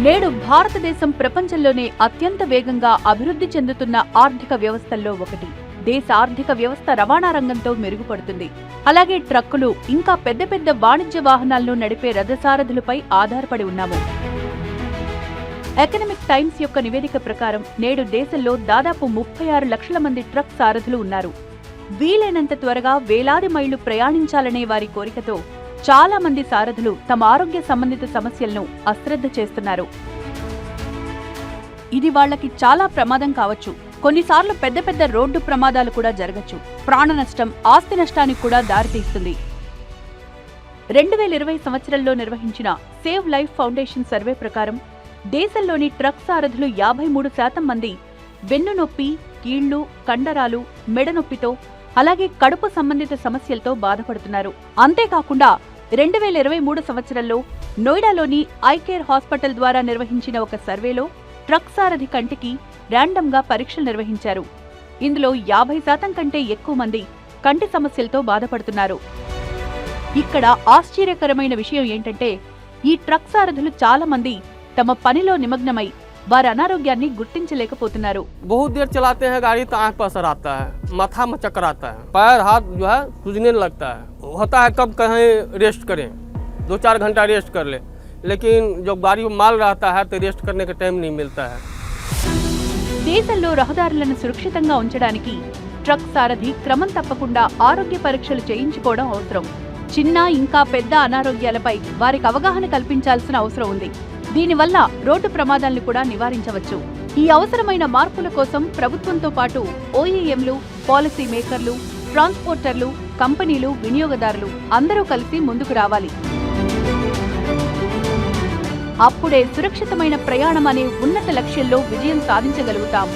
నేడు భారతదేశం ప్రపంచంలోనే అత్యంత వేగంగా అభివృద్ధి చెందుతున్న ఆర్థిక వ్యవస్థల్లో ఒకటి. దేశ ఆర్థిక వ్యవస్థ రవాణా రంగంతో మెరుగుపడుతుంది. అలాగే ట్రక్కులు, ఇంకా పెద్ద పెద్ద వాణిజ్య వాహనాలను నడిపే రథసారథులపై ఆధారపడి ఉన్నాము. ఎకనామిక్ టైమ్స్ యొక్క నివేదిక ప్రకారం నేడు దేశంలో దాదాపు 36 లక్షల మంది ట్రక్ సారథులు ఉన్నారు. వీలైనంత త్వరగా వేలాది మైళ్లు ప్రయాణించాలనే వారి కోరికతో చాలా మంది సారథులు తమ ఆరోగ్య సంబంధిత సమస్యలను అశ్రద్ధ చేస్తున్నారు. ఇది వాళ్లకి చాలా ప్రమాదం కావచ్చు. కొన్నిసార్లు పెద్ద పెద్ద రోడ్డు ప్రమాదాలు కూడా జరగచ్చు. ప్రాణ నష్టం, ఆస్తి నష్టానికి కూడా దారితీస్తుంది. 2020 సంవత్సరంలో నిర్వహించిన సేవ్ లైఫ్ ఫౌండేషన్ సర్వే ప్రకారం దేశంలోని ట్రక్ సారథులు 53% మంది వెన్నునొప్పి, కీళ్లు, కండరాలు, మెడ నొప్పితో అలాగే కడుపు సంబంధిత సమస్యలతో బాధపడుతున్నారు. అంతేకాకుండా 2023 సంవత్సరంలో నోయిడాలోని ఐకేర్ హాస్పిటల్ ద్వారా నిర్వహించిన ఒక సర్వేలో ట్రక్ సారథి కంటికి ర్యాండమ్గా పరీక్షలు నిర్వహించారు. ఇందులో 50% కంటే ఎక్కువ మంది కంటి సమస్యలతో బాధపడుతున్నారు. ఇక్కడ ఆశ్చర్యకరమైన విషయం ఏంటంటే ఈ ట్రక్ సారథులు చాలా మంది తమ పనిలో నిమగ్నమై వారి అనారోగ్యాన్ని గుర్తించలేకపోతున్నారు. बहुत देर चलाते हैं गाड़ी तो आंख पर असर आता है, माथा में चक्कर आता है, पैर हाथ जो है सूजने लगता है. होता है कब कहीं रेस्ट करें, 2-4 घंटा रेस्ट कर ले, लेकिन जो गाड़ी में माल रहता है तो रेस्ट करने का टाइम नहीं मिलता है. దేశంలో రహదారులను సురక్షితంగా ఉంచడానికి ట్రక్ సారథి క్రమం తప్పకుండా ఆరోగ్య పరీక్షలు చేయించుకోవడం అవసరం. చిన్న ఇంకా పెద్ద అనారోగ్యాలపై వారికి అవగాహన కల్పించాల్సిన అవసరం ఉంది. దీనివల్ల రోడ్డు ప్రమాదాలను కూడా నివారించవచ్చు. ఈ అవసరమైన మార్పుల కోసం ప్రభుత్వంతో పాటు ఓఈఎంలు, పాలసీ మేకర్లు, ట్రాన్స్పోర్టర్లు, కంపెనీలు, వినియోగదారులు అందరూ కలిసి ముందుకు రావాలి. అప్పుడే సురక్షితమైన ప్రయాణం అనే ఉన్నత లక్ష్యంలో విజయం సాధించగలుగుతాం.